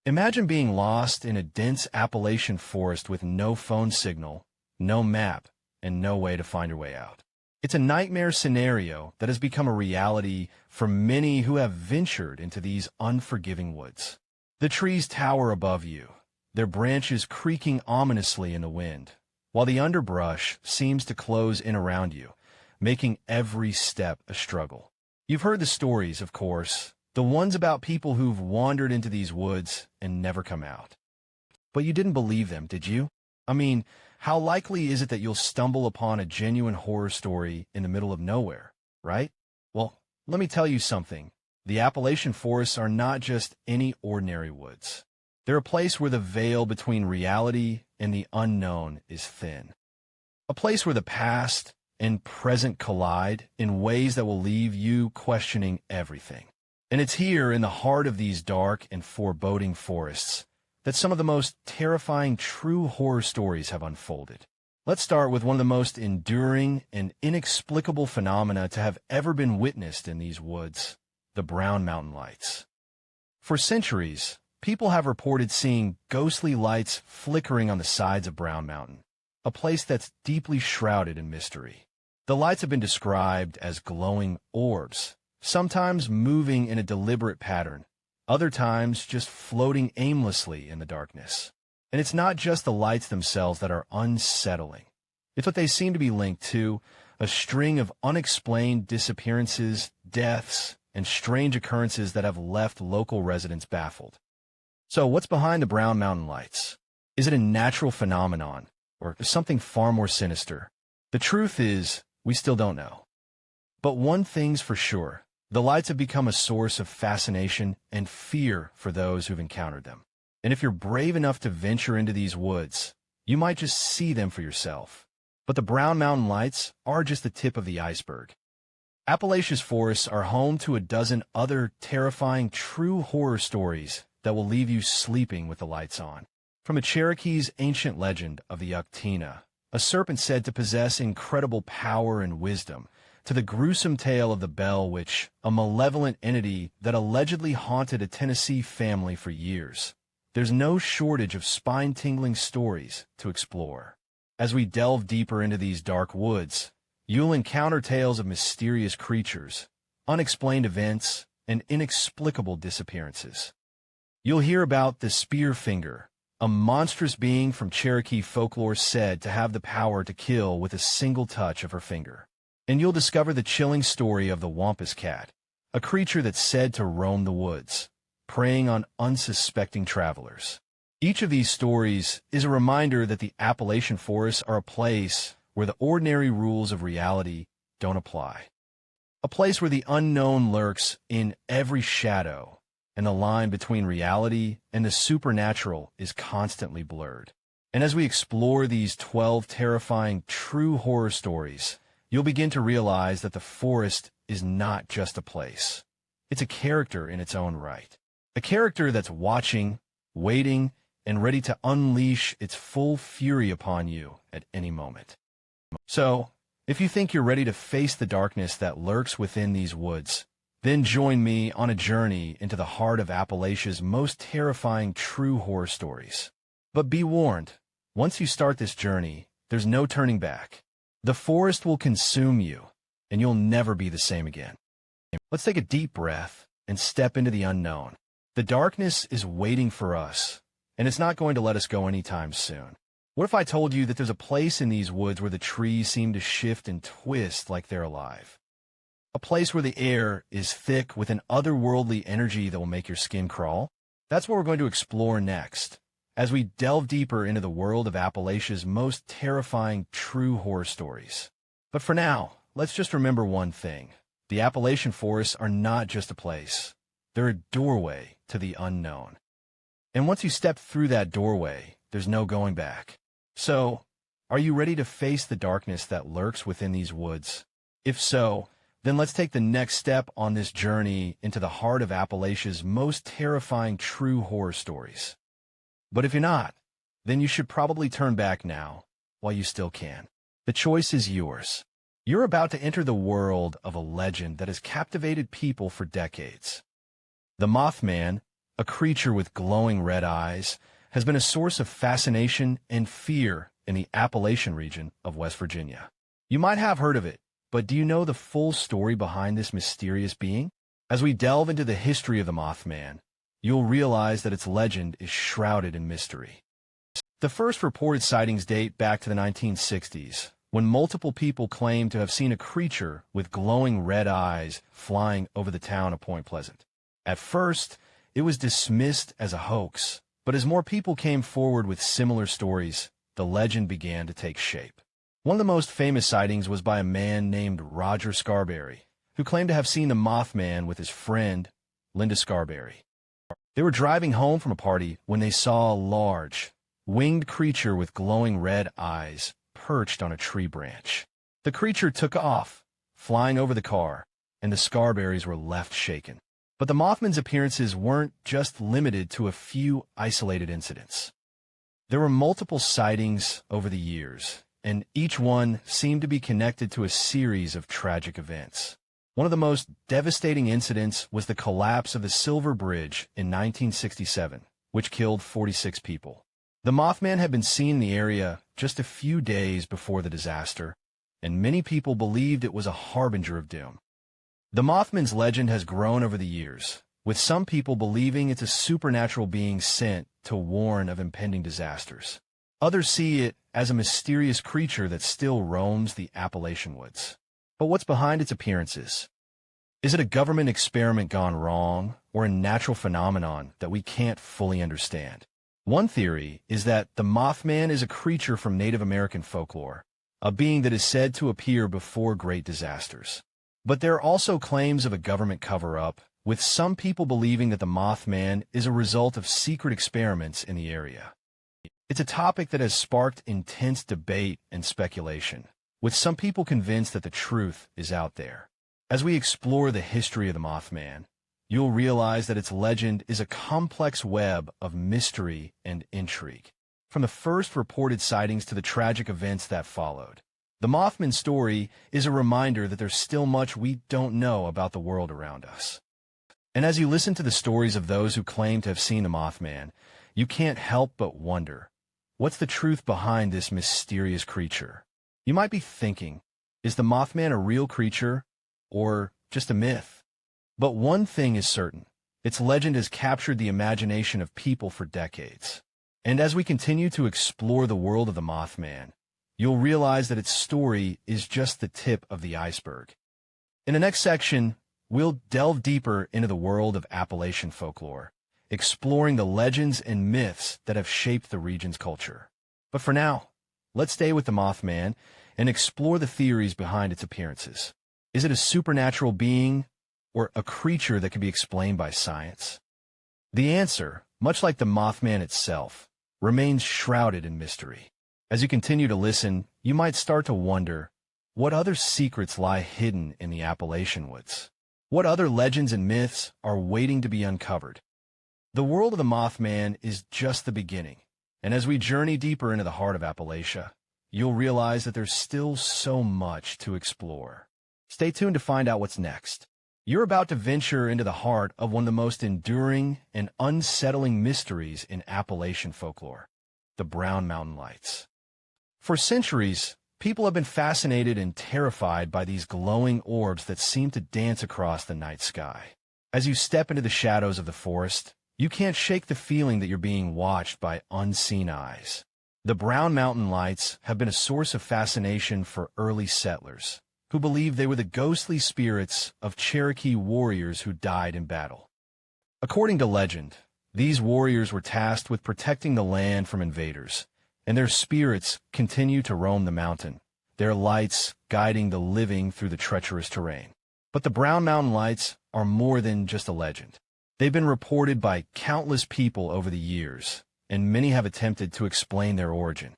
Imagine being lost in a dense Appalachian forest with no phone signal, no map, and no way to find your way out. It's a nightmare scenario that has become a reality for many who have ventured into these unforgiving woods. The trees tower above you, their branches creaking ominously in the wind, while the underbrush seems to close in around you, making every step a struggle. You've heard the stories, of course, the ones about people who've wandered into these woods and never come out. But you didn't believe them, did you? I mean, how likely is it that you'll stumble upon a genuine horror story in the middle of nowhere, right? Well, let me tell you something. The Appalachian forests are not just any ordinary woods. They're a place where the veil between reality and the unknown is thin. A place where the past and present collide in ways that will leave you questioning everything. And it's here in the heart of these dark and foreboding forests that some of the most terrifying true horror stories have unfolded. Let's start with one of the most enduring and inexplicable phenomena to have ever been witnessed in these woods, the Brown Mountain Lights. For centuries, people have reported seeing ghostly lights flickering on the sides of Brown Mountain, a place that's deeply shrouded in mystery. The lights have been described as glowing orbs, sometimes moving in a deliberate pattern, other times just floating aimlessly in the darkness. And it's not just the lights themselves that are unsettling. It's what they seem to be linked to, a string of unexplained disappearances, deaths, and strange occurrences that have left local residents baffled. So what's behind the Brown Mountain Lights? Is it a natural phenomenon, or something far more sinister? The truth is, we still don't know. But one thing's for sure. The lights have become a source of fascination and fear for those who've encountered them. And if you're brave enough to venture into these woods, you might just see them for yourself. But the Brown Mountain Lights are just the tip of the iceberg. Appalachia's forests are home to a dozen other terrifying true horror stories that will leave you sleeping with the lights on. From a Cherokee's ancient legend of the Uktena, a serpent said to possess incredible power and wisdom, to the gruesome tale of the Bell Witch, a malevolent entity that allegedly haunted a Tennessee family for years. There's no shortage of spine-tingling stories to explore. As we delve deeper into these dark woods, you'll encounter tales of mysterious creatures, unexplained events, and inexplicable disappearances. You'll hear about the Spearfinger, a monstrous being from Cherokee folklore said to have the power to kill with a single touch of her finger. And you'll discover the chilling story of the Wampus Cat, a creature that's said to roam the woods, preying on unsuspecting travelers. Each of these stories is a reminder that the Appalachian forests are a place where the ordinary rules of reality don't apply. A place where the unknown lurks in every shadow, and the line between reality and the supernatural is constantly blurred. And as we explore these 12 terrifying true horror stories, you'll begin to realize that the forest is not just a place. It's a character in its own right. A character that's watching, waiting, and ready to unleash its full fury upon you at any moment. So, if you think you're ready to face the darkness that lurks within these woods, then join me on a journey into the heart of Appalachia's most terrifying true horror stories. But be warned, once you start this journey, there's no turning back. The forest will consume you, and you'll never be the same again. Let's take a deep breath and step into the unknown. The darkness is waiting for us, and it's not going to let us go anytime soon. What if I told you that there's a place in these woods where the trees seem to shift and twist like they're alive? A place where the air is thick with an otherworldly energy that will make your skin crawl? That's what we're going to explore next, as we delve deeper into the world of Appalachia's most terrifying true horror stories. But for now, let's just remember one thing. The Appalachian forests are not just a place. They're a doorway to the unknown. And once you step through that doorway, there's no going back. So, are you ready to face the darkness that lurks within these woods? If so, then let's take the next step on this journey into the heart of Appalachia's most terrifying true horror stories. But if you're not, then you should probably turn back now, while you still can. The choice is yours. You're about to enter the world of a legend that has captivated people for decades. The Mothman, a creature with glowing red eyes, has been a source of fascination and fear in the Appalachian region of West Virginia. You might have heard of it, but do you know the full story behind this mysterious being? As we delve into the history of the Mothman, you'll realize that its legend is shrouded in mystery. The first reported sightings date back to the 1960s, when multiple people claimed to have seen a creature with glowing red eyes flying over the town of Point Pleasant. At first, it was dismissed as a hoax, but as more people came forward with similar stories, the legend began to take shape. One of the most famous sightings was by a man named Roger Scarberry, who claimed to have seen the Mothman with his friend, Linda Scarberry. They were driving home from a party when they saw a large, winged creature with glowing red eyes perched on a tree branch. The creature took off, flying over the car, and the Scarberries were left shaken. But the Mothman's appearances weren't just limited to a few isolated incidents. There were multiple sightings over the years, and each one seemed to be connected to a series of tragic events. One of the most devastating incidents was the collapse of the Silver Bridge in 1967, which killed 46 people. The Mothman had been seen in the area just a few days before the disaster, and many people believed it was a harbinger of doom. The Mothman's legend has grown over the years, with some people believing it's a supernatural being sent to warn of impending disasters. Others see it as a mysterious creature that still roams the Appalachian woods. But what's behind its appearances? Is it a government experiment gone wrong, or a natural phenomenon that we can't fully understand? One theory is that the Mothman is a creature from Native American folklore, a being that is said to appear before great disasters. But there are also claims of a government cover-up, with some people believing that the Mothman is a result of secret experiments in the area. It's a topic that has sparked intense debate and speculation, with some people convinced that the truth is out there. As we explore the history of the Mothman, you'll realize that its legend is a complex web of mystery and intrigue. From the first reported sightings to the tragic events that followed, the Mothman story is a reminder that there's still much we don't know about the world around us. And as you listen to the stories of those who claim to have seen the Mothman, you can't help but wonder, what's the truth behind this mysterious creature? You might be thinking, is the Mothman a real creature, or just a myth? But one thing is certain, its legend has captured the imagination of people for decades. And as we continue to explore the world of the Mothman, you'll realize that its story is just the tip of the iceberg. In the next section, we'll delve deeper into the world of Appalachian folklore, exploring the legends and myths that have shaped the region's culture. But for now, let's stay with the Mothman and explore the theories behind its appearances. Is it a supernatural being, or a creature that can be explained by science? The answer, much like the Mothman itself, remains shrouded in mystery. As you continue to listen, you might start to wonder, what other secrets lie hidden in the Appalachian woods? What other legends and myths are waiting to be uncovered? The world of the Mothman is just the beginning, and as we journey deeper into the heart of Appalachia, you'll realize that there's still so much to explore. Stay tuned to find out what's next. You're about to venture into the heart of one of the most enduring and unsettling mysteries in Appalachian folklore, the Brown Mountain Lights. For centuries, people have been fascinated and terrified by these glowing orbs that seem to dance across the night sky. As you step into the shadows of the forest, you can't shake the feeling that you're being watched by unseen eyes. The Brown Mountain Lights have been a source of fascination for early settlers, who believed they were the ghostly spirits of Cherokee warriors who died in battle. According to legend, these warriors were tasked with protecting the land from invaders, and their spirits continue to roam the mountain, their lights guiding the living through the treacherous terrain. But the Brown Mountain Lights are more than just a legend. They've been reported by countless people over the years, and many have attempted to explain their origin.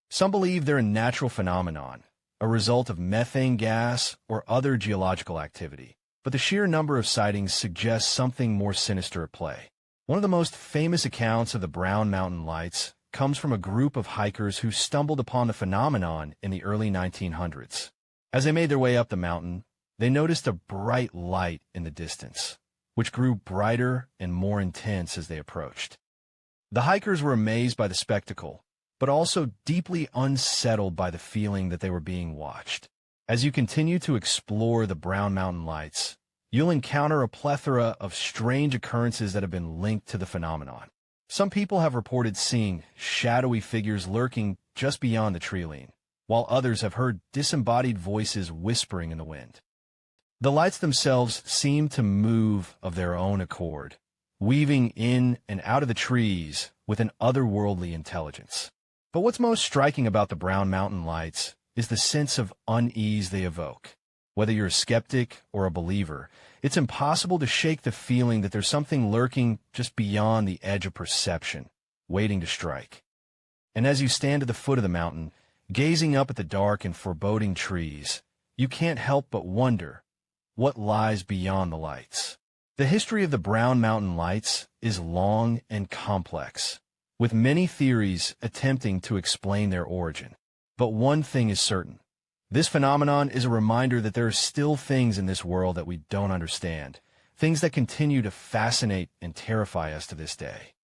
Some believe they're a natural phenomenon, a result of methane gas or other geological activity, but the sheer number of sightings suggests something more sinister at play. One of the most famous accounts of the Brown Mountain Lights comes from a group of hikers who stumbled upon the phenomenon in the early 1900s. As they made their way up the mountain, they noticed a bright light in the distance, which grew brighter and more intense as they approached. The hikers were amazed by the spectacle, but also deeply unsettled by the feeling that they were being watched. As you continue to explore the Brown Mountain Lights, you'll encounter a plethora of strange occurrences that have been linked to the phenomenon. Some people have reported seeing shadowy figures lurking just beyond the tree line, while others have heard disembodied voices whispering in the wind. The lights themselves seem to move of their own accord, weaving in and out of the trees with an otherworldly intelligence. But what's most striking about the Brown Mountain Lights is the sense of unease they evoke. Whether you're a skeptic or a believer, it's impossible to shake the feeling that there's something lurking just beyond the edge of perception, waiting to strike. And as you stand at the foot of the mountain, gazing up at the dark and foreboding trees, you can't help but wonder what lies beyond the lights. The history of the Brown Mountain Lights is long and complex, with many theories attempting to explain their origin. But one thing is certain. This phenomenon is a reminder that there are still things in this world that we don't understand, things that continue to fascinate and terrify us to this day.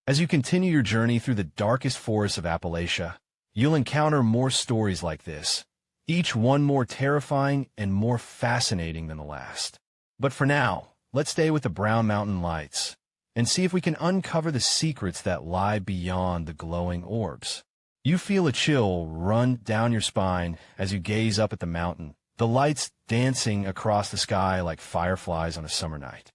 As you continue your journey through the darkest forests of Appalachia, you'll encounter more stories like this, each one more terrifying and more fascinating than the last. But for now, let's stay with the Brown Mountain Lights and see if we can uncover the secrets that lie beyond the glowing orbs. You feel a chill run down your spine as you gaze up at the mountain, the lights dancing across the sky like fireflies on a summer night.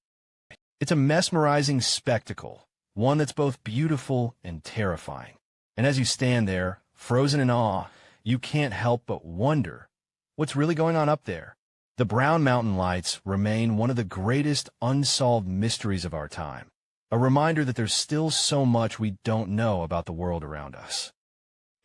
It's a mesmerizing spectacle, one that's both beautiful and terrifying. And as you stand there, frozen in awe, you can't help but wonder what's really going on up there. The Brown Mountain Lights remain one of the greatest unsolved mysteries of our time, a reminder that there's still so much we don't know about the world around us.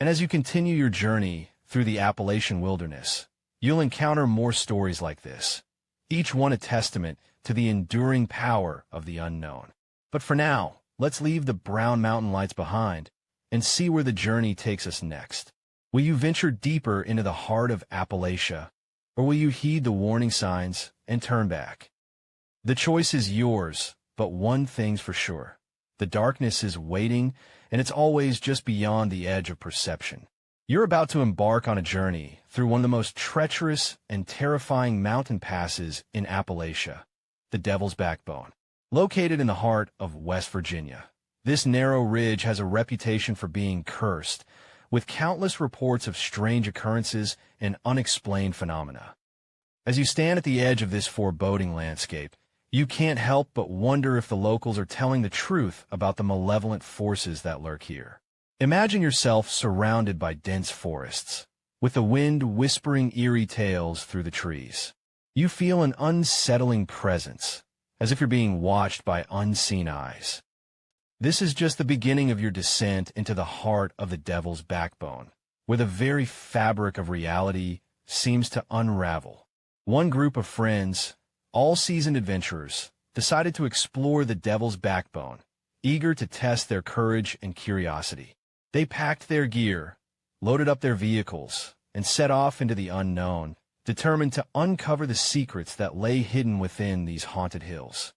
And as you continue your journey through the Appalachian wilderness, you'll encounter more stories like this, each one a testament to the enduring power of the unknown. But for now, let's leave the Brown Mountain Lights behind and see where the journey takes us next. Will you venture deeper into the heart of Appalachia, or will you heed the warning signs and turn back? The choice is yours, but one thing's for sure. The darkness is waiting, and it's always just beyond the edge of perception. You're about to embark on a journey through one of the most treacherous and terrifying mountain passes in Appalachia, the Devil's Backbone. Located in the heart of West Virginia, this narrow ridge has a reputation for being cursed, with countless reports of strange occurrences and unexplained phenomena. As you stand at the edge of this foreboding landscape, you can't help but wonder if the locals are telling the truth about the malevolent forces that lurk here. Imagine yourself surrounded by dense forests, with the wind whispering eerie tales through the trees. You feel an unsettling presence, as if you're being watched by unseen eyes. This is just the beginning of your descent into the heart of the Devil's Backbone, where the very fabric of reality seems to unravel. One group of friends, all seasoned adventurers, decided to explore the Devil's Backbone, eager to test their courage and curiosity. They packed their gear, loaded up their vehicles, and set off into the unknown, determined to uncover the secrets that lay hidden within these haunted hills.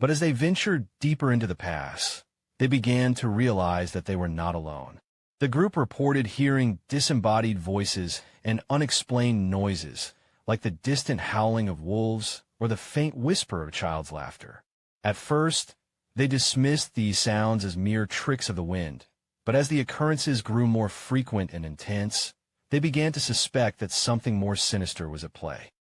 But as they ventured deeper into the pass, they began to realize that they were not alone. The group reported hearing disembodied voices and unexplained noises, like the distant howling of wolves or the faint whisper of a child's laughter. At first, they dismissed these sounds as mere tricks of the wind, but as the occurrences grew more frequent and intense, they began to suspect that something more sinister was at play.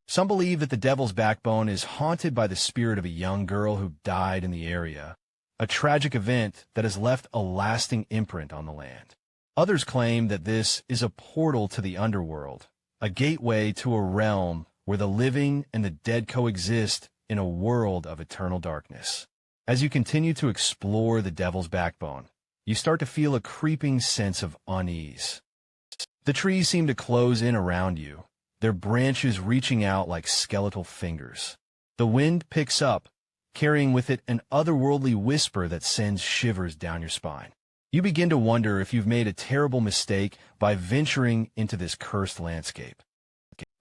Some believe that the Devil's Backbone is haunted by the spirit of a young girl who died in the area, a tragic event that has left a lasting imprint on the land. Others claim that this is a portal to the underworld, a gateway to a realm where the living and the dead coexist in a world of eternal darkness. As you continue to explore the Devil's Backbone, you start to feel a creeping sense of unease. The trees seem to close in around you, their branches reaching out like skeletal fingers. The wind picks up, carrying with it an otherworldly whisper that sends shivers down your spine. You begin to wonder if you've made a terrible mistake by venturing into this cursed landscape.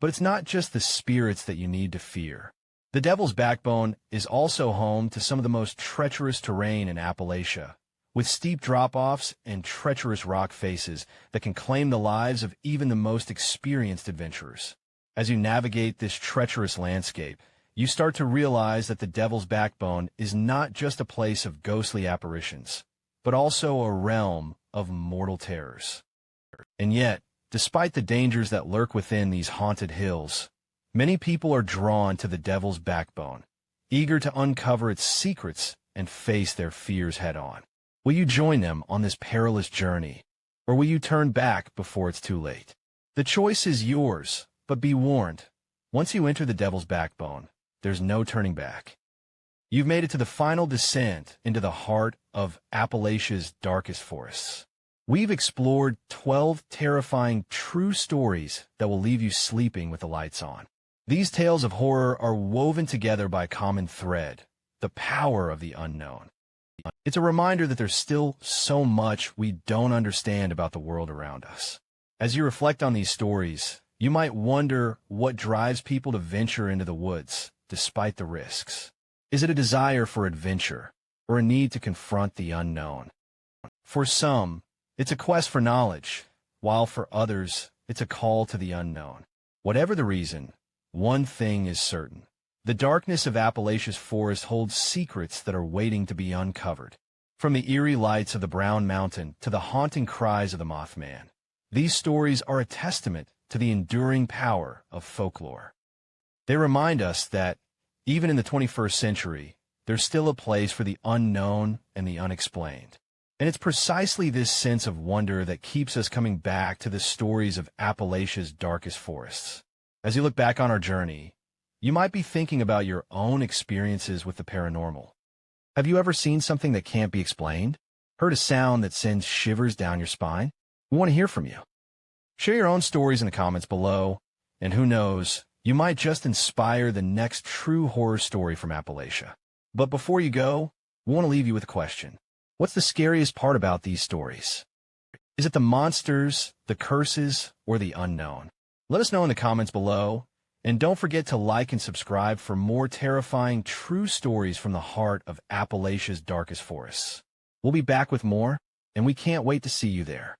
But it's not just the spirits that you need to fear. The Devil's Backbone is also home to some of the most treacherous terrain in Appalachia, with steep drop-offs and treacherous rock faces that can claim the lives of even the most experienced adventurers. As you navigate this treacherous landscape, you start to realize that the Devil's Backbone is not just a place of ghostly apparitions, but also a realm of mortal terrors. And yet, despite the dangers that lurk within these haunted hills, many people are drawn to the Devil's Backbone, eager to uncover its secrets and face their fears head-on. Will you join them on this perilous journey, or will you turn back before it's too late? The choice is yours, but be warned, once you enter the Devil's Backbone, there's no turning back. You've made it to the final descent into the heart of Appalachia's darkest forests. We've explored 12 terrifying true stories that will leave you sleeping with the lights on. These tales of horror are woven together by a common thread, the power of the unknown. It's a reminder that there's still so much we don't understand about the world around us. As you reflect on these stories, you might wonder what drives people to venture into the woods, despite the risks. Is it a desire for adventure, or a need to confront the unknown? For some, it's a quest for knowledge, while for others, it's a call to the unknown. Whatever the reason, one thing is certain. The darkness of Appalachia's forest holds secrets that are waiting to be uncovered. From the eerie lights of the Brown Mountain to the haunting cries of the Mothman, these stories are a testament to the enduring power of folklore. They remind us that, even in the 21st century, there's still a place for the unknown and the unexplained. And it's precisely this sense of wonder that keeps us coming back to the stories of Appalachia's darkest forests. As you look back on our journey, you might be thinking about your own experiences with the paranormal. Have you ever seen something that can't be explained? Heard a sound that sends shivers down your spine? We want to hear from you. Share your own stories in the comments below, and who knows, you might just inspire the next true horror story from Appalachia. But before you go, we want to leave you with a question. What's the scariest part about these stories? Is it the monsters, the curses, or the unknown? Let us know in the comments below, and don't forget to like and subscribe for more terrifying true stories from the heart of Appalachia's darkest forests. We'll be back with more, and we can't wait to see you there.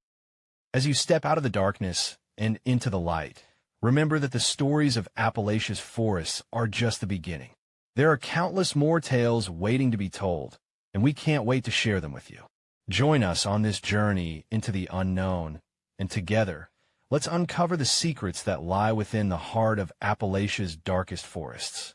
As you step out of the darkness and into the light, remember that the stories of Appalachia's forests are just the beginning. There are countless more tales waiting to be told, and we can't wait to share them with you. Join us on this journey into the unknown, and together, let's uncover the secrets that lie within the heart of Appalachia's darkest forests.